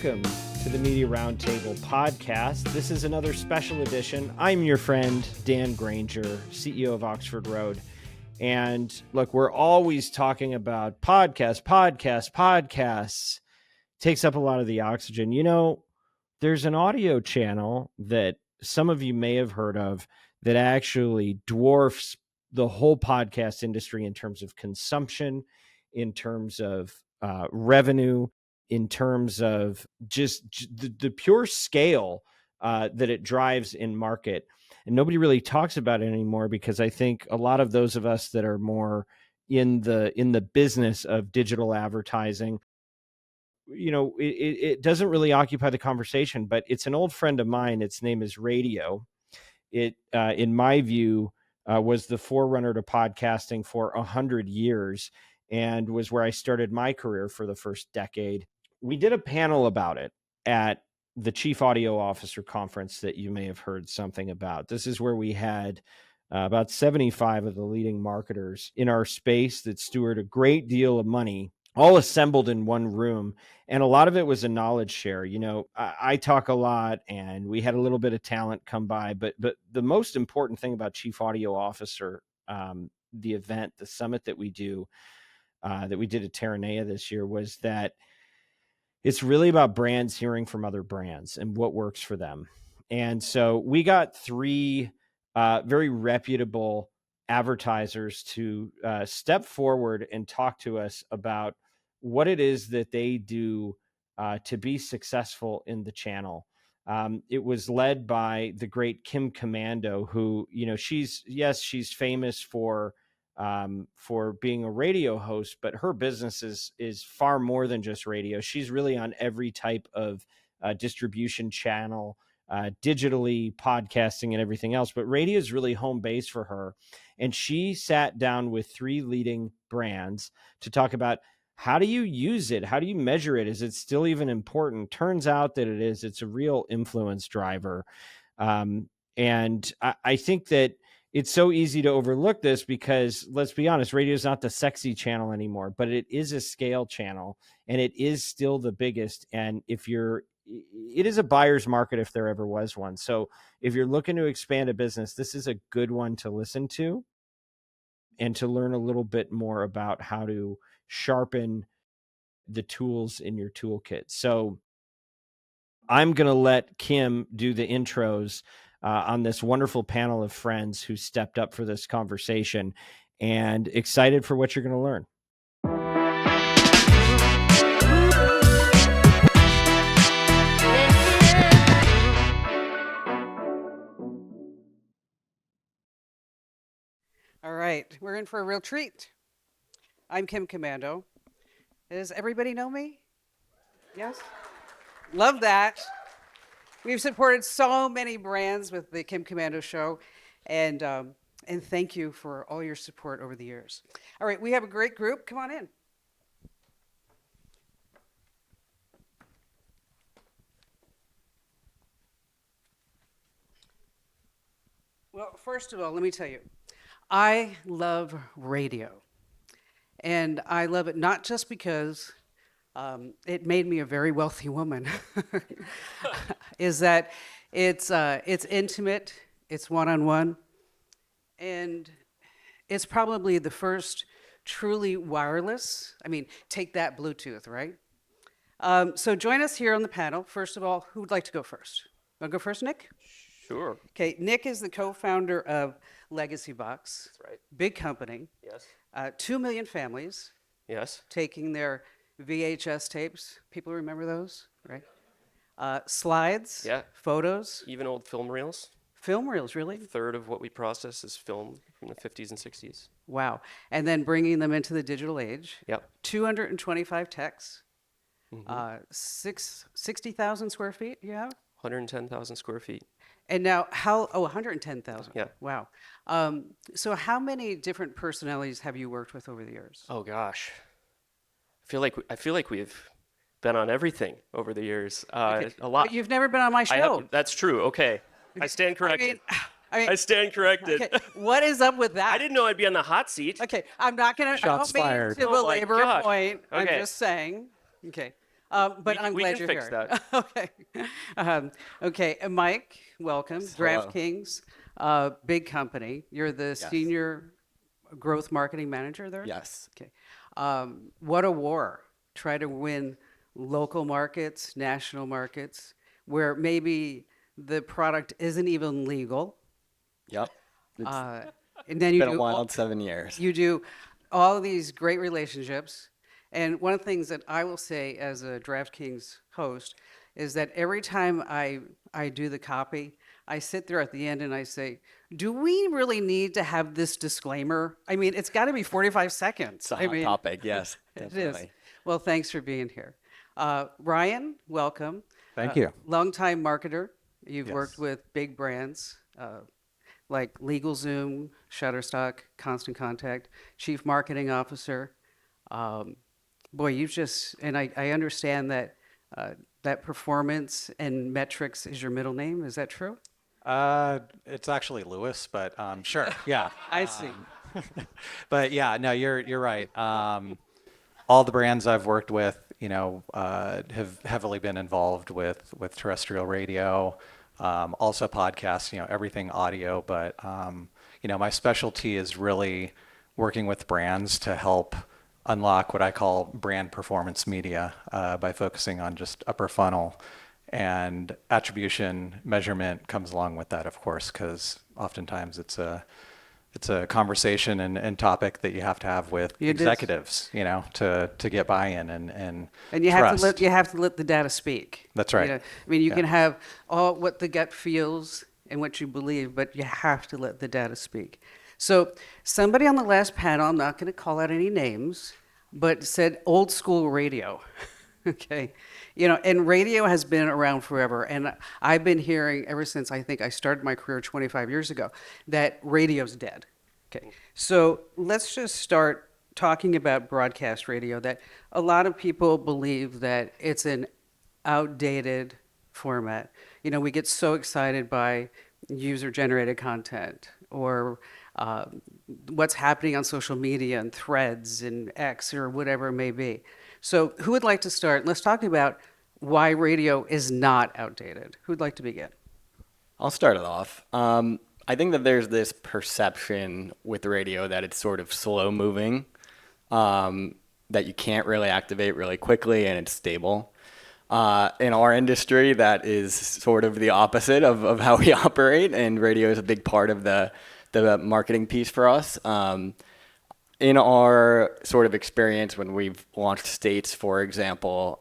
welcome to the Media Roundtable podcast. This is another special edition. I'm your friend, Dan Granger, CEO of Oxford Road. And look, we're always talking about podcasts. Takes up a lot of the oxygen. You know, there's an audio channel that some of you may have heard of that actually dwarfs the whole podcast industry in terms of consumption, in terms of revenue, in terms of just the pure scale that it drives in market. And nobody really talks about it anymore because I think a lot of those of us that are more in the business of digital advertising, you know, it doesn't really occupy the conversation, but it's an old friend of mine. Its name is radio. It, in my view, was the forerunner to podcasting for 100 years and was where I started my career for the first decade. We did a panel about it at the Chief Audio Officer Conference that you may have heard something about. This is where we had about 75 of the leading marketers in our space that steward a great deal of money, all assembled in one room. And a lot of it was a knowledge share. You know, I talk a lot and we had a little bit of talent come by, but the most important thing about Chief Audio Officer, the event, the summit that we do, that we did at Terranea this year, was that it's really about brands hearing from other brands and what works for them. And so we got three very reputable advertisers to step forward and talk to us about what it is that they do to be successful in the channel. It was led by the great Kim Komando, who, you know, she's famous for being a radio host, but her business is far more than just radio. She's really on every type of distribution channel, digitally, podcasting, and everything else. But radio is really home base for her. And she sat down with three leading brands to talk about, how do you use it? How do you measure it? Is it still even important? Turns out that it is. It's a real influence driver. And I think that it's so easy to overlook this because, let's be honest, radio is not the sexy channel anymore, but it is a scale channel and it is still the biggest. And it is a buyer's market if there ever was one. So if you're looking to expand a business, this is a good one to listen to and to learn a little bit more about how to sharpen the tools in your toolkit. So I'm going to let Kim do the intros on this wonderful panel of friends who stepped up for this conversation, and excited for what you're going to learn. All right, we're in for a real treat. I'm Kim Komando. Does everybody know me? Yes? Love that. We've supported so many brands with the Kim Komando show, and thank you for all your support over the years. All right, we have a great group. Come on in. Well, first of all, let me tell you, I love radio. And I love it not just because it made me a very wealthy woman, is that it's intimate, it's one-on-one, and it's probably the first truly wireless. I mean, take that Bluetooth, right? So join us here on the panel. First of all, who would like to go first? Want to go first, Nick? Sure. Okay, Nick is the co-founder of Legacybox. That's right. Big company. Yes. 2 million families. Yes. Taking their VHS tapes. People remember those, right? Slides. Yeah. Photos. Even old film reels. Film reels, really? A third of what we process is film from the 50s and 60s. Wow. And then bringing them into the digital age. Yep. 225 techs. 60,000 square feet you have? 110,000 square feet. And now 110,000. Yeah. Wow. So how many different personalities have you worked with over the years? Oh gosh. I feel like we've been on everything over the years. Okay. A lot. But you've never been on my show. That's true. Okay. I stand corrected. I mean, I stand corrected. okay. What is up with that? I didn't know I'd be on the hot seat. Okay, I'm not going to, I don't mean to Oh my belabor a gosh. point. I'm Okay. just saying. Okay. But I'm we glad can you're fix here. that. Okay. Okay, and Mike, welcome. Hello. DraftKings, big company. You're the Yes. senior growth marketing manager there? Yes. Okay. What a war. Try to win local markets, national markets, where maybe the product isn't even legal. Yep. It's And then you been a do wild 7 years. you do all of these great relationships. And one of the things that I will say as a DraftKings host is that every time I do the copy, I sit there at the end and I say, do we really need to have this disclaimer? I mean, it's got to be 45 seconds. It's a I hot mean, topic. Yes, it is. definitely. Well, thanks for being here. Ryan, welcome. Thank you. Longtime marketer. You've Yes. worked with big brands like LegalZoom, Shutterstock, Constant Contact, Chief Marketing Officer. Boy, you've just, and I understand that that performance and metrics is your middle name. Is that true? It's actually Lewis, but sure, yeah. I see. But yeah, no, you're right. All the brands I've worked with, have heavily been involved with terrestrial radio, also podcasts, everything audio. But my specialty is really working with brands to help unlock what I call brand performance media by focusing on just upper funnel. And attribution measurement comes along with that, of course, because oftentimes it's a conversation and topic that you have to have with executives, to get buy-in and you trust. have to let the data speak. That's right. I mean, you Yeah. can have all what the gut feels and what you believe, but you have to let the data speak. So somebody on the last panel, I'm not going to call out any names, but said old school radio. Okay. And radio has been around forever. And I've been hearing ever since I think I started my career 25 years ago that radio's dead. Okay. So let's just start talking about broadcast radio, that a lot of people believe that it's an outdated format. We get so excited by user-generated content or what's happening on social media and Threads and X or whatever it may be. So who would like to start? Let's talk about why radio is not outdated. Who'd like to begin? I'll start it off. I think that there's this perception with radio that it's sort of slow moving, that you can't really activate really quickly and it's stable. In our industry, that is sort of the opposite of how we operate, and radio is a big part of the marketing piece for us. In our sort of experience when we've launched states, for example,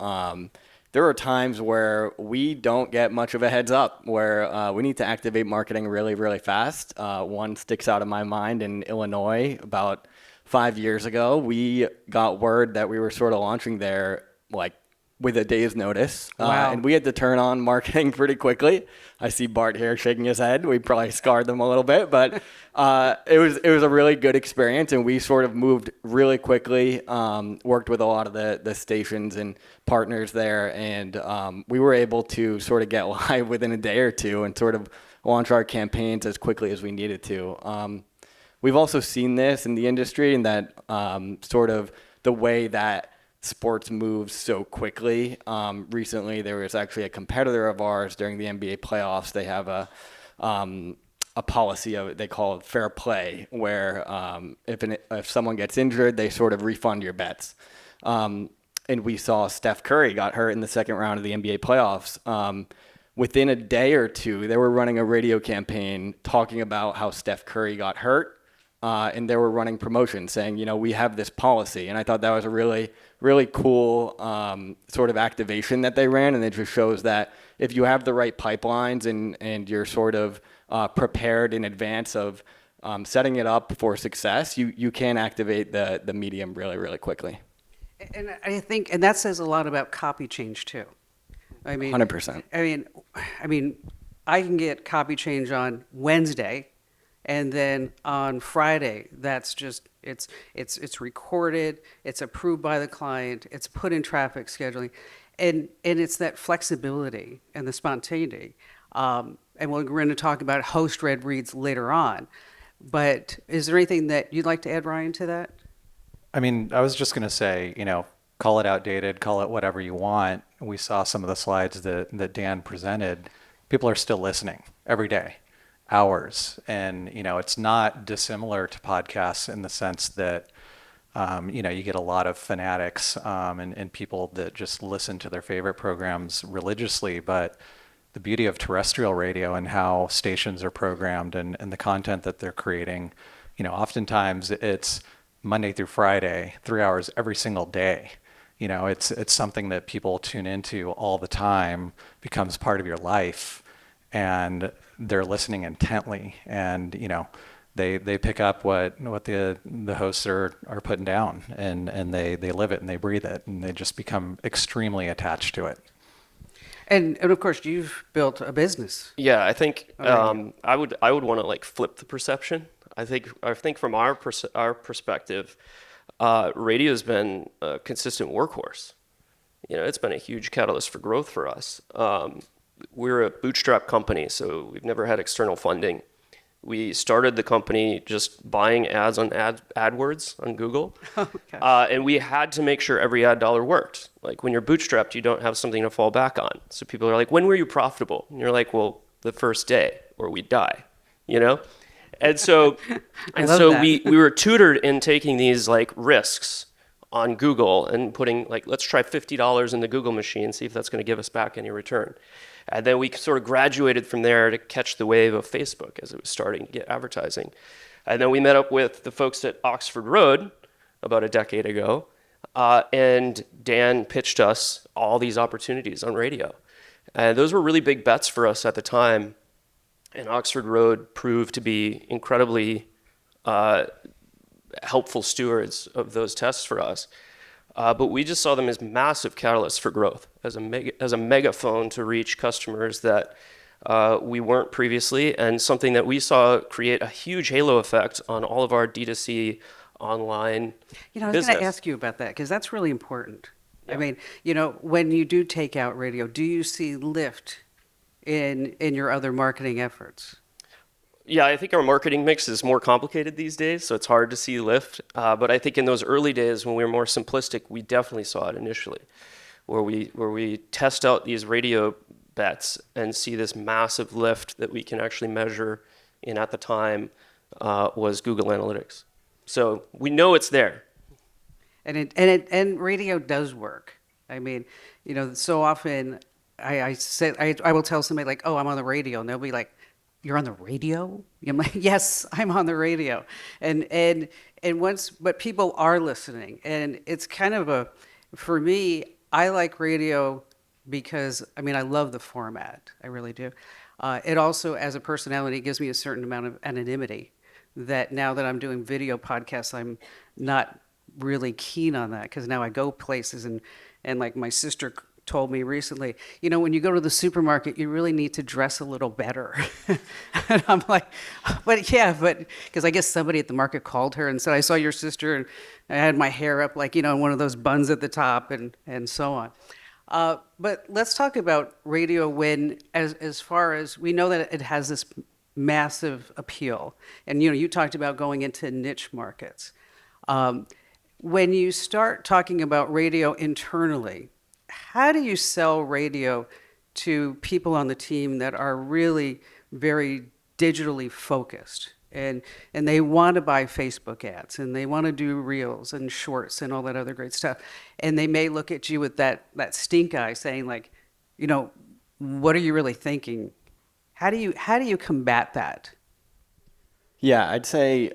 there are times where we don't get much of a heads up, where we need to activate marketing really, really fast. One sticks out of my mind in Illinois about 5 years ago. We got word that we were sort of launching there like with a day's notice. Wow. And we had to turn on marketing pretty quickly. I see Bart here shaking his head. We probably scarred them a little bit, but it was a really good experience, and we sort of moved really quickly, worked with a lot of the stations and partners there, and we were able to sort of get live within a day or two and sort of launch our campaigns as quickly as we needed to. We've also seen this in the industry, in that sort of the way that sports moves so quickly. Recently, there was actually a competitor of ours during the NBA playoffs. They have a policy of it, they call it fair play, where if someone gets injured, they sort of refund your bets. And we saw Steph Curry got hurt in the second round of the NBA playoffs. Within a day or two, they were running a radio campaign talking about how Steph Curry got hurt. And they were running promotions saying, we have this policy. And I thought that was a really, really cool sort of activation that they ran. And it just shows that if you have the right pipelines and you're sort of prepared in advance of setting it up for success, you can activate the medium really, really quickly. And I think, and that says a lot about copy change too. I mean, 100%. I mean, I can get copy change on Wednesday, and then on Friday, that's just it's recorded, it's approved by the client, it's put in traffic scheduling, and it's that flexibility and the spontaneity. And we're going to talk about host-read reads later on. But is there anything that you'd like to add, Ryan, to that? I mean, I was just going to say, call it outdated, call it whatever you want. We saw some of the slides that Dan presented. People are still listening every day, hours. And, it's not dissimilar to podcasts in the sense that, you get a lot of fanatics and people that just listen to their favorite programs religiously. But the beauty of terrestrial radio and how stations are programmed and the content that they're creating, oftentimes it's Monday through Friday, 3 hours every single day. It's something that people tune into all the time, becomes part of your life, and they're listening intently. And, they pick up what the hosts are putting down, and they live it and they breathe it, and they just become extremely attached to it. And of course, you've built a business. Yeah, I think I would want to like flip the perception. I think from our perspective, radio's been a consistent workhorse. It's been a huge catalyst for growth for us. We're a bootstrap company, so we've never had external funding. We started the company just buying ads on AdWords on Google. Okay. And we had to make sure every ad dollar worked. Like when you're bootstrapped, you don't have something to fall back on. So people are like, when were you profitable? And you're like, well, the first day or we die, And so, we were tutored in taking these like risks on Google and putting like, let's try $50 in the Google machine, see if that's going to give us back any return. And then we sort of graduated from there to catch the wave of Facebook as it was starting to get advertising. And then we met up with the folks at Oxford Road about a decade ago, and Dan pitched us all these opportunities on radio. And those were really big bets for us at the time. And Oxford Road proved to be incredibly helpful stewards of those tests for us. But we just saw them as massive catalysts for growth, as a megaphone to reach customers that we weren't previously, and something that we saw create a huge halo effect on all of our D2C online I was business. going to ask you about that because that's really important. Yeah. I mean, when you do take out radio, do you see lift in your other marketing efforts? Yeah, I think our marketing mix is more complicated these days, so it's hard to see lift. But I think in those early days when we were more simplistic, we definitely saw it initially, where we test out these radio bets and see this massive lift that we can actually measure in at the time was Google Analytics. So we know it's there. And radio does work. I mean, so often I will tell somebody like, oh, I'm on the radio, and they'll be like, you're on the radio? I'm like, yes, I'm on the radio. But people are listening. And it's kind of for me, I like radio because, I love the format. I really do. It also, as a personality, gives me a certain amount of anonymity that now that I'm doing video podcasts, I'm not really keen on that because now I go places and like my sister told me recently, when you go to the supermarket, you really need to dress a little better. And I'm like, but because I guess somebody at the market called her and said, I saw your sister and I had my hair up like, one of those buns at the top and so on. But let's talk about radio when, as far as we know that it has this massive appeal. And, you talked about going into niche markets. When you start talking about radio internally, how do you sell radio to people on the team that are really very digitally focused and they want to buy Facebook ads and they want to do reels and shorts and all that other great stuff, and they may look at you with that stink eye saying like, what are you really thinking? How do you combat that? Yeah, I'd say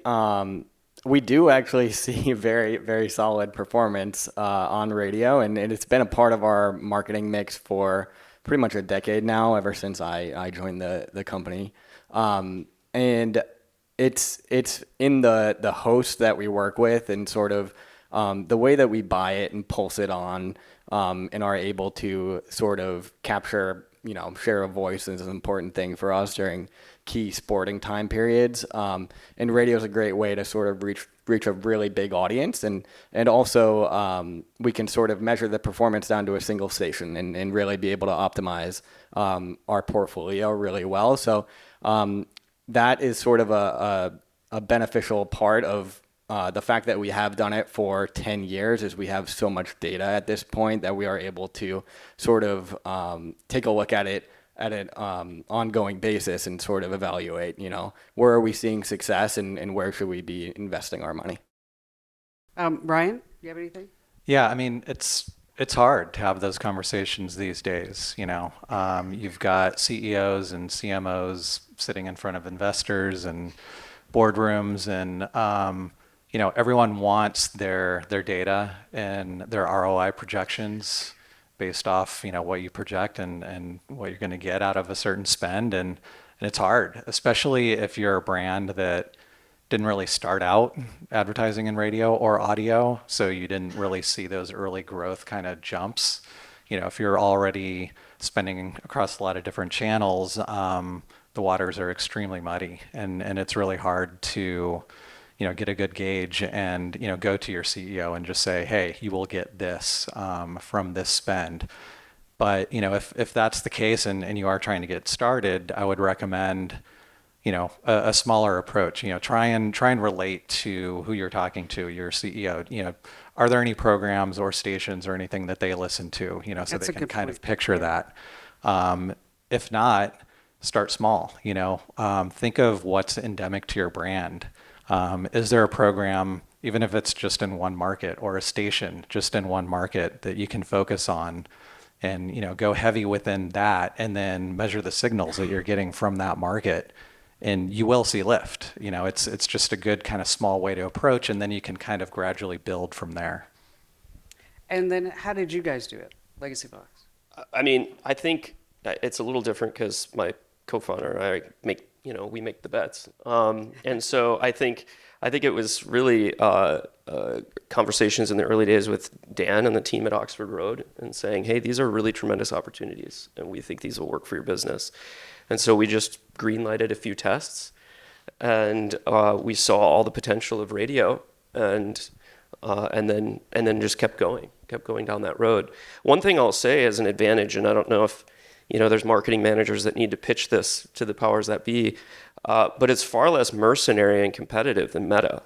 we do actually see very, very solid performance on radio, and it's been a part of our marketing mix for pretty much a decade now, ever since I joined the company. And it's in the hosts that we work with and sort of the way that we buy it and pulse it on and are able to sort of capture, share a voice is an important thing for us during key sporting time periods. And radio is a great way to sort of reach a really big audience. And also we can sort of measure the performance down to a single station and really be able to optimize our portfolio really well. So that is sort of a beneficial part of the fact that we have done it for 10 years is we have so much data at this point that we are able to sort of take a look at it at an ongoing basis and sort of evaluate, where are we seeing success and where should we be investing our money. Rion, you have anything? Yeah, I mean, it's hard to have those conversations these days. You've got CEOs and CMOs sitting in front of investors and boardrooms, and everyone wants their data and their ROI projections based off what you project and what you're going to get out of a certain spend, and it's hard, especially if you're a brand that didn't really start out advertising in radio or audio, so you didn't really see those early growth kind of jumps. If you're already spending across a lot of different channels, the waters are extremely muddy, and it's really hard to get a good gauge and go to your CEO and just say, hey, you will get this from this spend. But if that's the case and you are trying to get started, I would recommend a smaller approach. Try and relate to who you're talking to, your CEO. Are there any programs or stations or anything that they listen to, so That's they a can good kind point. of picture that. If not, start small. Think of what's endemic to your brand. Is there a program, even if it's just in one market, or a station just in one market, that you can focus on and go heavy within that, and then measure the signals that you're getting from that market, and you will see lift. It's just a good kind of small way to approach, and then you can kind of gradually build from there. And then how did you guys do it, Legacybox? I mean, I think it's a little different because my co-founder and I we make the bets. And so I think it was really conversations in the early days with Dan and the team at Oxford Road and saying, hey, these are really tremendous opportunities and we think these will work for your business. And so we just green-lighted a few tests, and we saw all the potential of radio, and then just kept going down that road. One thing I'll say as an advantage, and I don't know if there's marketing managers that need to pitch this to the powers that be, but it's far less mercenary and competitive than Meta.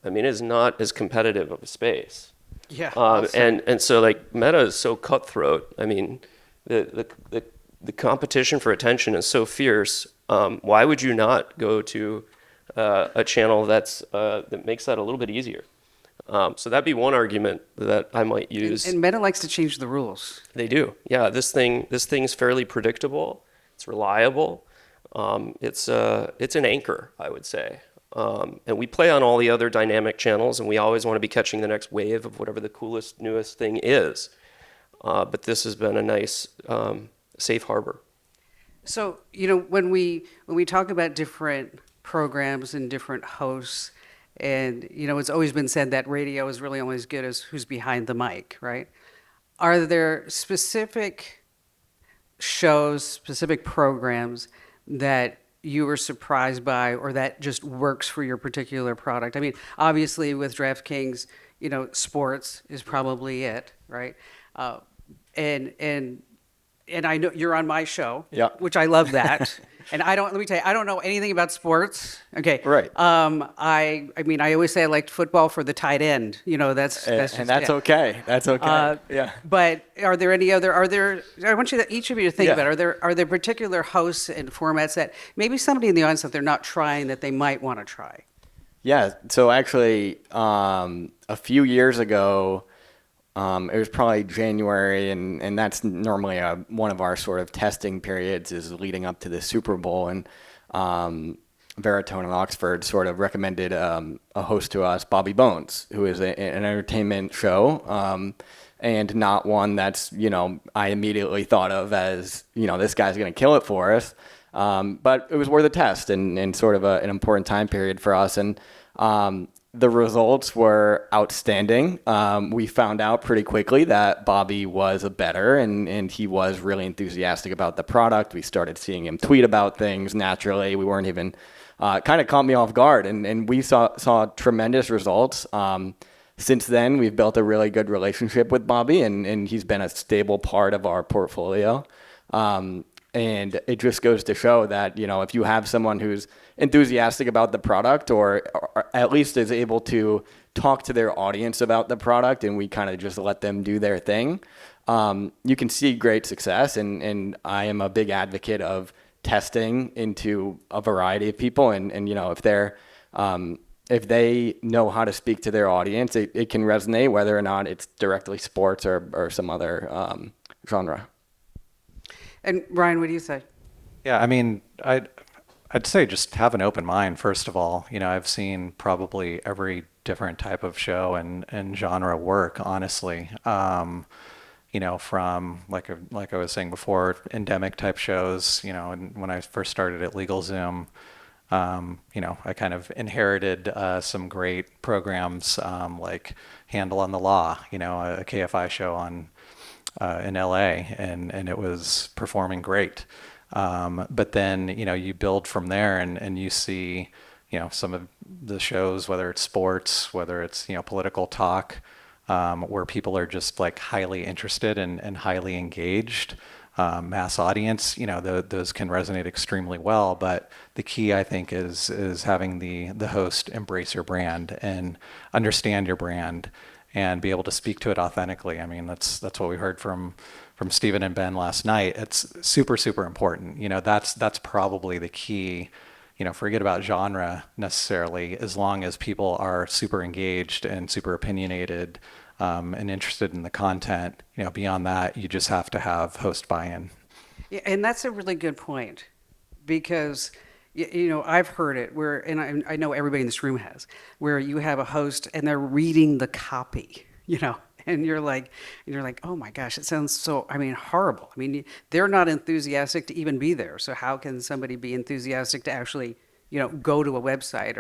I mean, it's not as competitive of a space. Yeah. And so like Meta is so cutthroat. I mean, the competition for attention is so fierce. Why would you not go to a channel that makes that a little bit easier? So that'd be one argument that I might use. And Meta likes to change the rules. They do. Yeah, this thing's fairly predictable. It's reliable. It's an anchor, I would say. And we play on all the other dynamic channels, and we always want to be catching the next wave of whatever the coolest, newest thing is. But this has been a nice safe harbor. So, when we talk about different programs and different hosts, and, it's always been said that radio is really only as good as who's behind the mic, right? Are there specific shows, specific programs that you were surprised by or that just works for your particular product? I mean, obviously with DraftKings, sports is probably it, right? And I know you're on my show, Yeah. which I love that. And let me tell you, I don't know anything about sports. Okay. Right. I mean, I always say I liked football for the tight end. That's just, and that's yeah. okay. That's okay. Yeah. But are there any other, I want each of you to think Yeah. about, are there particular hosts and formats that maybe somebody in the audience that they're not trying that they might want to try? Yeah. So actually, a few years ago, it was probably January, and that's normally one of our sort of testing periods is leading up to the Super Bowl. And Veritone and Oxford sort of recommended a host to us, Bobby Bones, who is an entertainment show, and not one that's, I immediately thought of as, this guy's going to kill it for us. But it was worth a test and sort of an important time period for us. And the results were outstanding. We found out pretty quickly that Bobby was a bettor, and he was really enthusiastic about the product. We started seeing him tweet about things naturally. We weren't even, kind of caught me off guard, and we saw tremendous results. Since then, we've built a really good relationship with Bobby, and he's been a stable part of our portfolio. And it just goes to show that, you know, if you have someone who's enthusiastic about the product or at least is able to talk to their audience about the product, and we kind of just let them do their thing, you can see great success. And I am a big advocate of testing into a variety of people. And you know, if they know how to speak to their audience, it can resonate, whether or not it's directly sports or some other genre. And Ryan, what do you say? Yeah, I mean, I'd say just have an open mind, first of all. You know, I've seen probably every different type of show and genre work, honestly. You know, from like I was saying before, endemic type shows, you know, and when I first started at LegalZoom, you know, I kind of inherited some great programs like Handle on the Law, you know, a KFI show in LA, and it was performing great. But then, you know, you build from there and you see, you know, some of the shows, whether it's sports, whether it's, you know, political talk, where people are just like highly interested and highly engaged, mass audience, you know, those can resonate extremely well. But the key, I think, is having the host embrace your brand and understand your brand and be able to speak to it authentically. I mean, that's what we heard from Stephen and Ben last night. It's super, super important. You know, that's probably the key. You know, forget about genre necessarily, as long as people are super engaged and super opinionated and interested in the content. You know, beyond that, you just have to have host buy-in. Yeah, and that's a really good point, because you know, I've heard it where, and I know everybody in this room has, where you have a host and they're reading the copy, you know, and you're like, oh my gosh, it sounds so, I mean, horrible. I mean, they're not enthusiastic to even be there. So how can somebody be enthusiastic to actually, you know, go to a website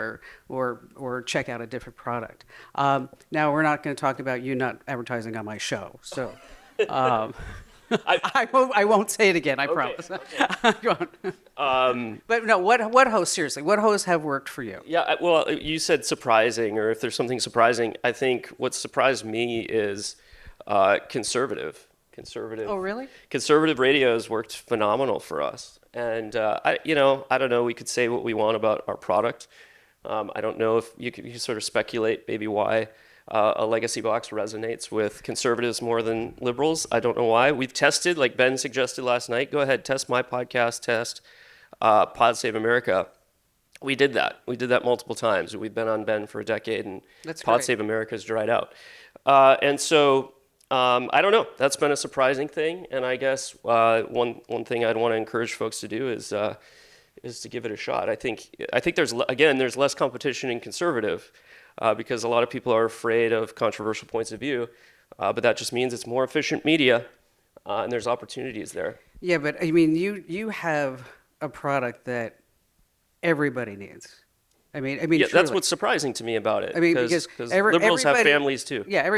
or check out a different product? Now, we're not going to talk about you not advertising on my show. So I won't say it again, I promise. Okay. I won't. But no, what hosts, seriously, what hosts have worked for you? Yeah, well, you said surprising, or if there's something surprising. I think what surprised me is conservative. Oh, really? Conservative radio has worked phenomenal for us. And, I don't know, we could say what we want about our product. I don't know if you could sort of speculate maybe why a Legacybox resonates with conservatives more than liberals. I don't know why. We've tested, like Ben suggested last night, go ahead, test my podcast, test Pod Save America. We did that. We did that multiple times. We've been on Ben for a decade, and That's Pod great. Save America's dried out. And so I don't know. That's been a surprising thing. And I guess one thing I'd want to encourage folks to do is to give it a shot. I think there's less competition in conservative because a lot of people are afraid of controversial points of view. But that just means it's more efficient media, and there's opportunities there. Yeah, but I mean, you have a product that everybody needs. I mean, Yeah, that's truly. what's surprising to me about it. I mean, because liberals have everybody- families too. Yeah,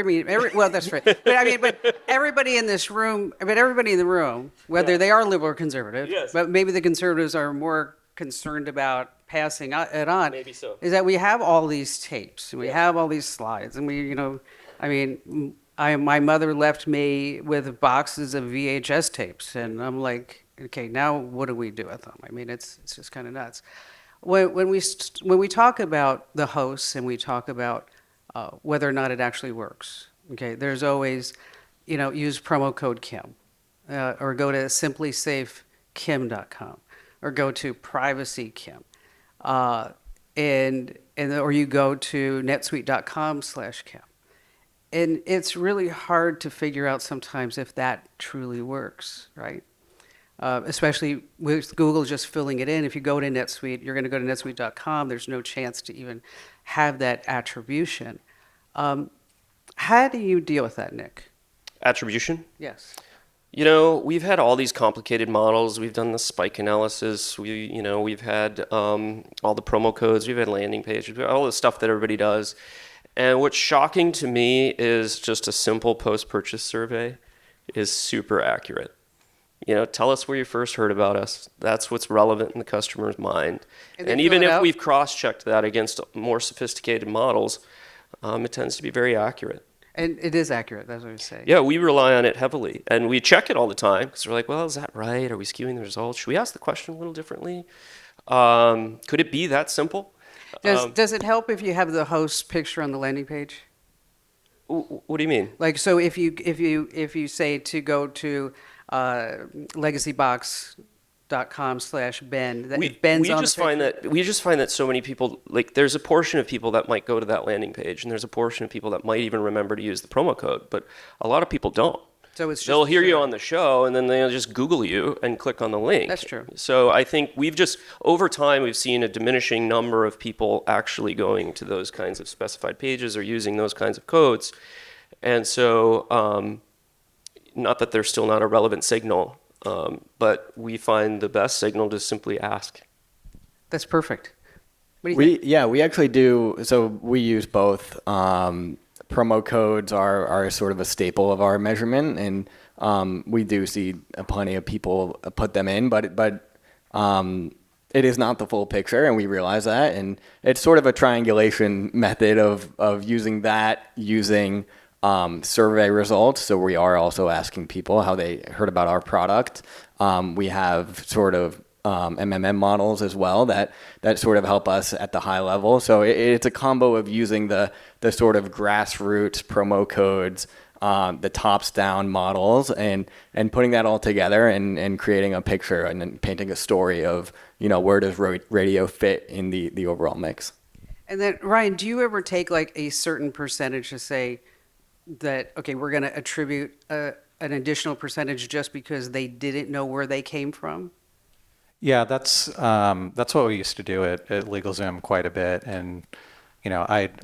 well, that's right. But I mean, but everybody in this room, everybody in the room, whether they are liberal or conservative, Yes. but maybe the conservatives are more concerned about passing it on. Maybe so. Is that we have all these tapes, and we have all these slides, and we, you know, I mean, my mother left me with boxes of VHS tapes, and I'm like, okay, now what do we do with them? I mean, it's just kind of nuts. When we talk about the hosts and we talk about whether or not it actually works, okay, there's always, you know, use promo code Kim, or go to simplysafekim.com, or go to privacykim, or you go to netsuite.com/Kim. And it's really hard to figure out sometimes if that truly works, right? Especially with Google just filling it in. If you go to NetSuite, you're going to go to netsuite.com. There's no chance to even have that attribution. How do you deal with that, Nick? Attribution? Yes. You know, we've had all these complicated models. We've done the spike analysis. We've had all the promo codes. We've had landing pages. We've had all the stuff that everybody does. And what's shocking to me is just a simple post-purchase survey is super accurate. You know, tell us where you first heard about us. That's what's relevant in the customer's mind. And even if we've cross-checked that against more sophisticated models, it tends to be very accurate. And it is accurate. That's what I was saying. Yeah, we rely on it heavily, and we check it all the time because we're like, well, is that right? Are we skewing the results? Should we ask the question a little differently? Could it be that simple? Does it help if you have the host's picture on the landing page? What do you mean? Like, so if you say to go to legacybox.com/Ben, that if Ben's on the picture, we just find that so many people, like, there's a portion of people that might go to that landing page, and there's a portion of people that might even remember to use the promo code, but a lot of people don't. so it's just They'll hear you on the show, and then they'll just Google you and click on the link. That's true. So I think over time, we've seen a diminishing number of people actually going to those kinds of specified pages or using those kinds of codes. And so, not that they're still not a relevant signal, but we find the best signal to simply ask. That's perfect. What do you think? We actually do. So we use both. Promo codes are sort of a staple of our measurement, and we do see plenty of people put them in, but it is not the full picture, and we realize that, and it's sort of a triangulation method of using survey results. So we are also asking people how they heard about our product. We have sort of MMM models as well that sort of help us at the high level. So it's a combo of using the sort of grassroots promo codes, the tops down models, and putting that all together and creating a picture and then painting a story of, where does radio fit in the overall mix. And then, Rion, do you ever take like a certain percentage to say that, okay, we're going to attribute an additional percentage just because they didn't know where they came from? Yeah, that's what we used to do at LegalZoom quite a bit, and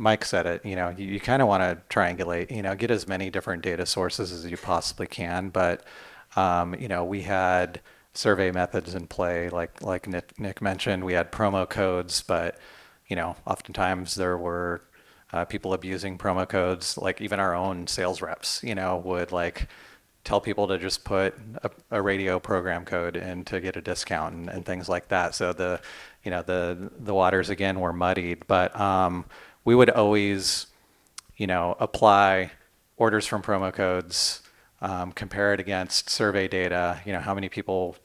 Mike said it. You kind of want to triangulate. Get as many different data sources as you possibly can. But we had survey methods in play, like Nick mentioned. We had promo codes, but oftentimes there were people abusing promo codes. Like even our own sales reps, would tell people to just put a radio program code in to get a discount and things like that. So the waters again were muddied, but we would always, apply orders from promo codes, compare it against survey data, how many people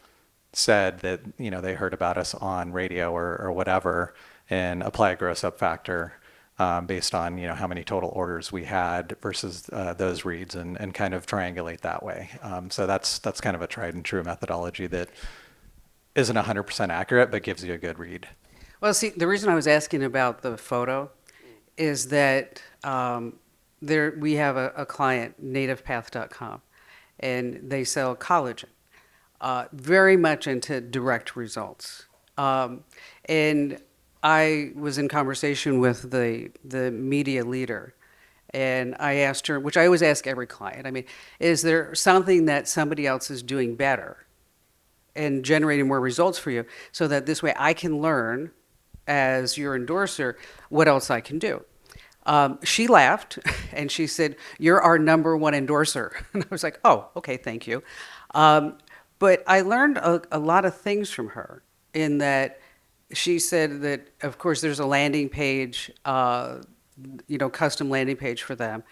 said that, they heard about us on radio or whatever, and apply a gross up factor based on how many total orders we had versus those reads, and kind of triangulate that way. So that's kind of a tried and true methodology that isn't 100% accurate, but gives you a good read. Well, see, the reason I was asking about the photo is that we have a client, nativepath.com, and they sell collagen, very much into direct results. And I was in conversation with the media leader, and I asked her, which I always ask every client, is there something that somebody else is doing better and generating more results for you, so that this way I can learn as your endorser what else I can do? She laughed and she said, "You're our number one endorser." And I was like, "Oh, okay, thank you." But I learned a lot of things from her, in that she said that, of course, there's a landing page, custom landing page for them.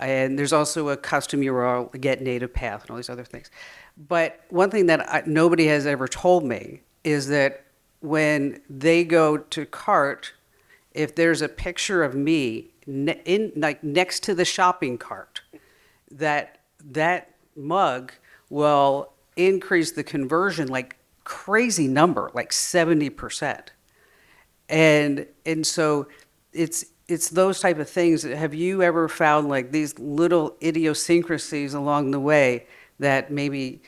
And there's also a custom URL, get native path, and all these other things. But one thing that nobody has ever told me is that when they go to cart, if there's a picture of me next to the shopping cart, that mug will increase the conversion like crazy number, like 70%. And so it's those type of things. Have you ever found like these little idiosyncrasies along the way that maybe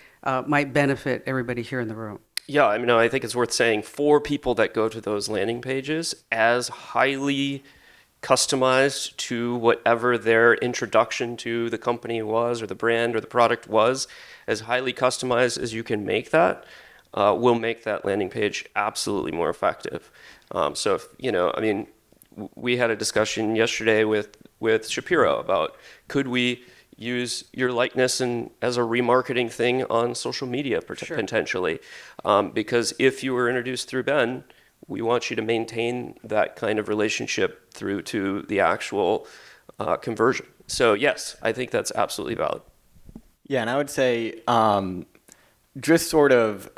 might benefit everybody here in the room? Yeah, I think it's worth saying, for people that go to those landing pages, as highly customized to whatever their introduction to the company was, or the brand or the product was, as highly customized as you can make that, will make that landing page absolutely more effective. So if, we had a discussion yesterday with Shapiro about, could we use your likeness as a remarketing thing on social media potentially? Because if you were introduced through Ben, we want you to maintain that kind of relationship through to the actual conversion. So yes, I think that's absolutely valid. Yeah, and I would say just sort of,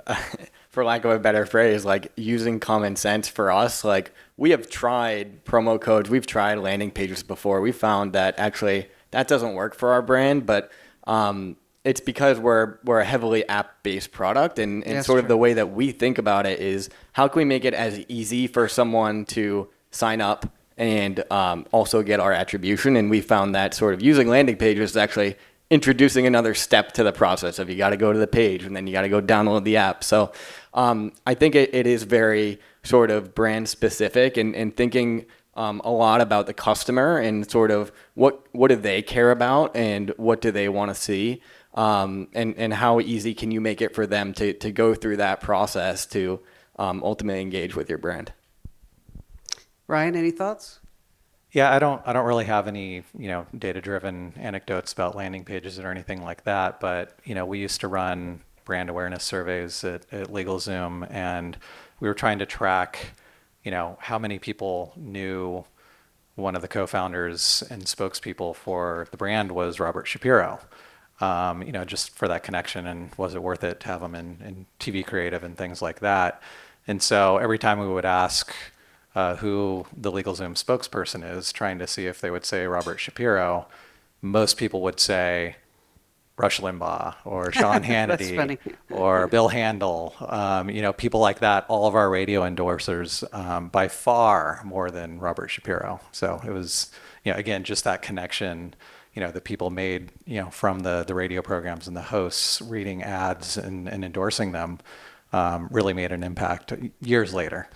for lack of a better phrase, like using common sense for us. Like we have tried promo codes, we've tried landing pages before. We found that actually that doesn't work for our brand, but it's because we're a heavily app-based product, and sort of the way that we think about it is how can we make it as easy for someone to sign up and also get our attribution. And we found that sort of using landing pages is actually introducing another step to the process of you got to go to the page and then you got to go download the app. So I think it is very sort of brand specific and thinking a lot about the customer and sort of what do they care about and what do they want to see, and how easy can you make it for them to go through that process to ultimately engage with your brand. Ryan, any thoughts? Yeah, I don't really have any, data-driven anecdotes about landing pages or anything like that. But, we used to run brand awareness surveys at LegalZoom, and we were trying to track, how many people knew one of the co-founders and spokespeople for the brand was Robert Shapiro. Just for that connection, and was it worth it to have them in TV creative and things like that. And so every time we would ask who the LegalZoom spokesperson is, trying to see if they would say Robert Shapiro, most people would say Rush Limbaugh or Sean Hannity or Bill Handel, people like that. All of our radio endorsers, by far more than Robert Shapiro. So it was, again, just that connection, that people made, from the radio programs and the hosts reading ads and endorsing them, really made an impact years later.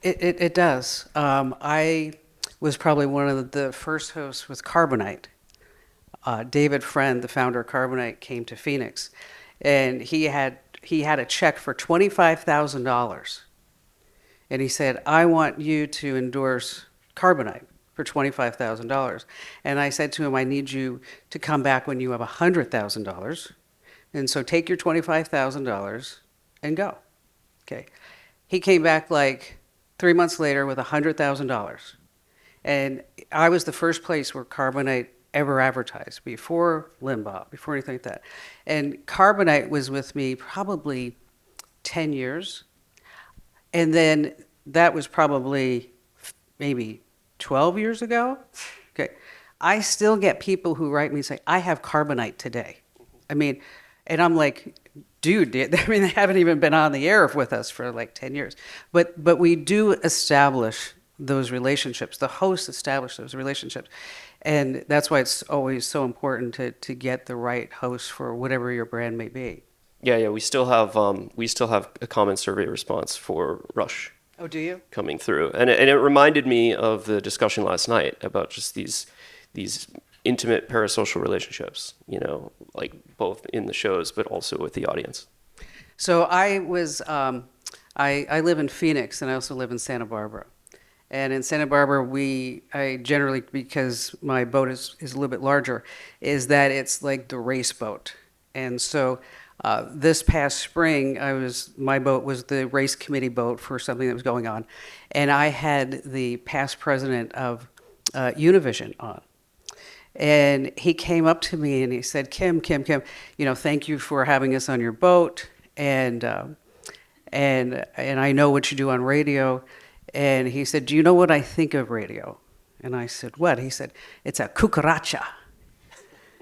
It does. I was probably one of the first hosts with Carbonite. David Friend, the founder of Carbonite, came to Phoenix, and he had a check for $25,000, and he said, "I want you to endorse Carbonite for $25,000." And I said to him, "I need you to come back when you have $100,000, and so take your $25,000 and go." Okay. He came back like 3 months later with $100,000. And I was the first place where Carbonite ever advertised, before Limbaugh, before anything like that. And Carbonite was with me probably 10 years. And then that was probably maybe 12 years ago. Okay. I still get people who write me and say, "I have Carbonite today." I mean, and I'm like, dude, they haven't even been on the air with us for like 10 years. But we do establish those relationships. The hosts establish those relationships. And that's why it's always so important to get the right host for whatever your brand may be. Yeah. We still have a common survey response for Rush. Oh, do you? Coming through, and it reminded me of the discussion last night about just these intimate parasocial relationships, like both in the shows but also with the audience. So I I live in Phoenix, and I also live in Santa Barbara. And in Santa Barbara, I generally, because my boat is a little bit larger, is that it's like the race boat. And so this past spring, my boat was the race committee boat for something that was going on. And I had the past president of Univision on. And he came up to me and he said, Kim, thank you for having us on your boat. And I know what you do on radio. And he said, do you know what I think of radio? And I said, what? He said, it's a cucaracha.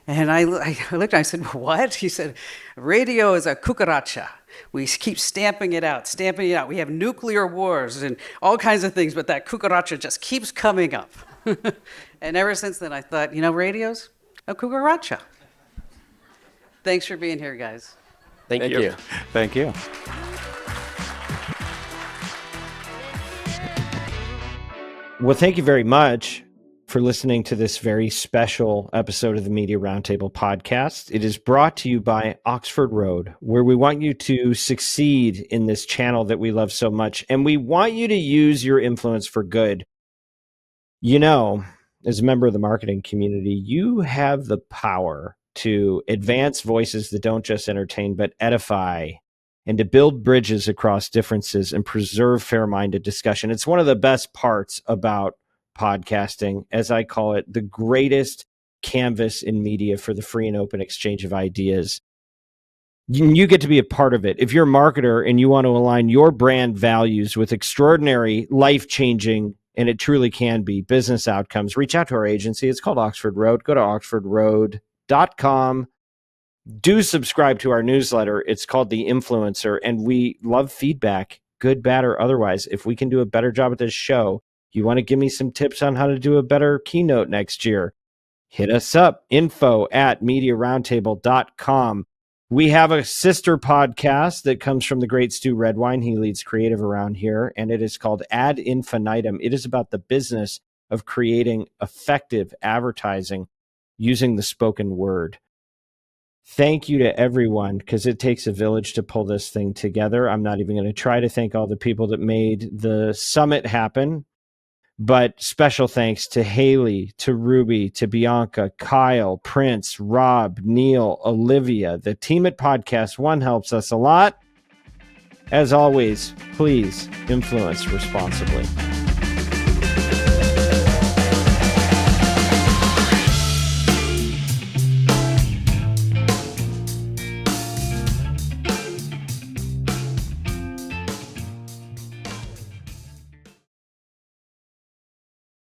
And I looked and I said, what? He said, radio is a cucaracha. We keep stamping it out. We have nuclear wars and all kinds of things, but that cucaracha just keeps coming up. And ever since then, I thought, radio's a cucaracha. Thanks for being here, guys. Thank you. Thank you. Well, thank you very much for listening to this very special episode of the Media Roundtable podcast. It is brought to you by Oxford Road, where we want you to succeed in this channel that we love so much. And we want you to use your influence for good. As a member of the marketing community, you have the power to advance voices that don't just entertain, but edify, and to build bridges across differences and preserve fair-minded discussion. It's one of the best parts about podcasting, as I call it, the greatest canvas in media for the free and open exchange of ideas. You get to be a part of it. If you're a marketer and you want to align your brand values with extraordinary, life-changing, and it truly can be, business outcomes, reach out to our agency. It's called Oxford Road. Go to oxfordroad.com. Do subscribe to our newsletter. It's called The Influencer, and we love feedback, good, bad, or otherwise. If we can do a better job at this show, you want to give me some tips on how to do a better keynote next year, hit us up, info@mediaroundtable.com. We have a sister podcast that comes from the great Stu Redwine. He leads creative around here, and it is called Ad Infinitum. It is about the business of creating effective advertising using the spoken word. Thank you to everyone, because it takes a village to pull this thing together. I'm not even going to try to thank all the people that made the summit happen. But special thanks to Haley, to Ruby, to Bianca, Kyle, Prince, Rob, Neil, Olivia. The team at Podcast One helps us a lot. As always, please influence responsibly.